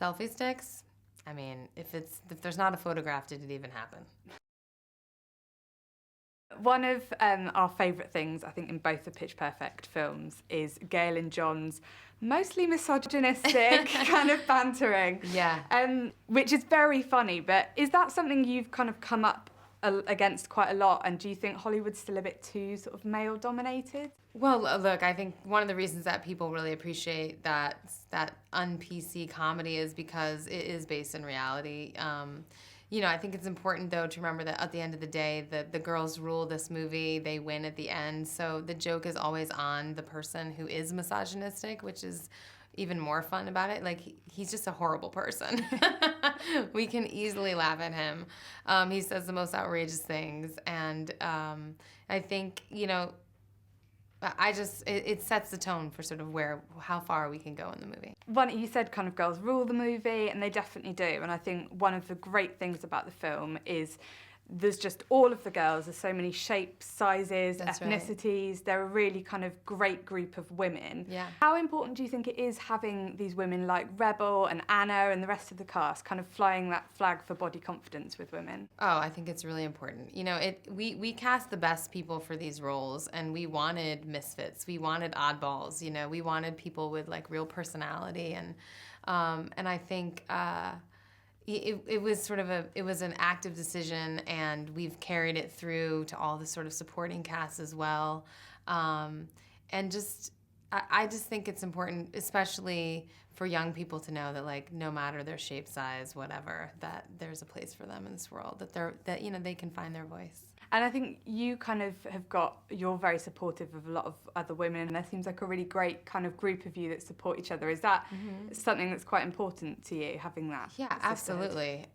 Selfie sticks? I mean, if there's not a photograph, did it even happen? One of our favourite things, I think, in both the Pitch Perfect films is Gail and John's mostly misogynistic kind of bantering. Yeah. Which is very funny, but is that something you've kind of come up against quite a lot, and do you think Hollywood's still a bit too sort of male-dominated? Well, look, I think one of the reasons that people really appreciate that un-PC comedy is because it is based in reality. I think it's important, though, to remember that at the end of the day, the girls rule this movie. They win at the end. So the joke is always on the person who is misogynistic, which is even more fun about it. Like, he's just a horrible person. We can easily laugh at him. He says the most outrageous things. And I think, it sets the tone for sort of how far we can go in the movie. You said kind of girls rule the movie, and they definitely do. And I think one of the great things about the film is there's just all of the girls. There's so many shapes, sizes, That's ethnicities. Right. They're a really kind of great group of women. Yeah. How important do you think it is having these women like Rebel and Anna and the rest of the cast kind of flying that flag for body confidence with women? Oh, I think it's really important. We cast the best people for these roles, and we wanted misfits. We wanted oddballs. We wanted people with like real personality, and I think. It was an active decision, and we've carried it through to all the sort of supporting cast as well. I just think it's important, especially for young people, to know that, like, no matter their shape, size, whatever, that there's a place for them in this world, that they can find their voice. And I think you kind of you're very supportive of a lot of other women, and there seems like a really great kind of group of you that support each other. Is that something that's quite important to you, having that? Yeah, absolutely.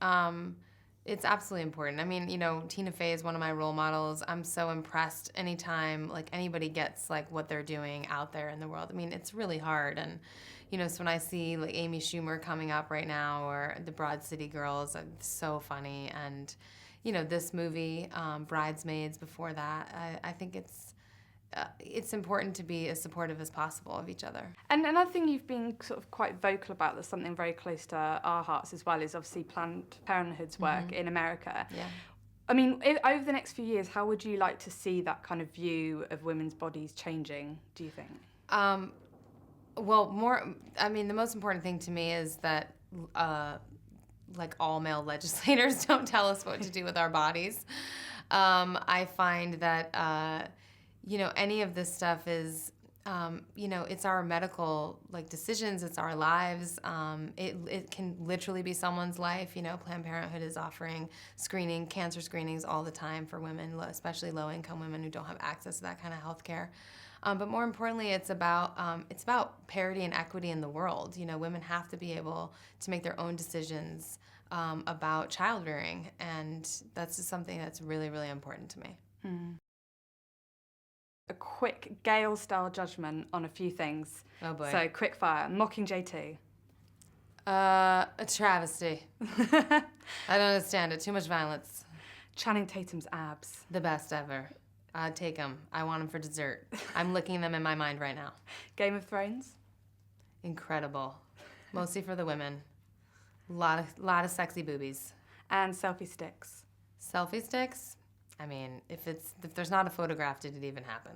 It's absolutely important. I mean, Tina Fey is one of my role models. I'm so impressed anytime like anybody gets like what they're doing out there in the world. I mean, it's really hard. And, so when I see like Amy Schumer coming up right now, or the Broad City Girls, it's so funny. And, this movie, Bridesmaids, before that, I think it's important to be as supportive as possible of each other. And another thing you've been sort of quite vocal about, that's something very close to our hearts as well, is obviously Planned Parenthood's work in America. Yeah. I mean, over the next few years, how would you like to see that kind of view of women's bodies changing, do you think? The most important thing to me is that like all male legislators don't tell us what to do with our bodies. I find that any of this stuff is, it's our medical like decisions, it's our lives. It can literally be someone's life. Planned Parenthood is offering cancer screenings all the time for women, especially low-income women who don't have access to that kind of health care. But more importantly, it's about parity and equity in the world. Women have to be able to make their own decisions about childbearing, and that's just something that's really, really important to me. A quick Gale-style judgment on a few things. Oh boy. So, quick fire. Mockingjay 2. A travesty. I don't understand it. Too much violence. Channing Tatum's abs. The best ever. I'd take them. I want them for dessert. I'm licking them in my mind right now. Game of Thrones. Incredible. Mostly for the women. Lot of sexy boobies. And selfie sticks. Selfie sticks? I mean, if there's not a photograph, did it even happen?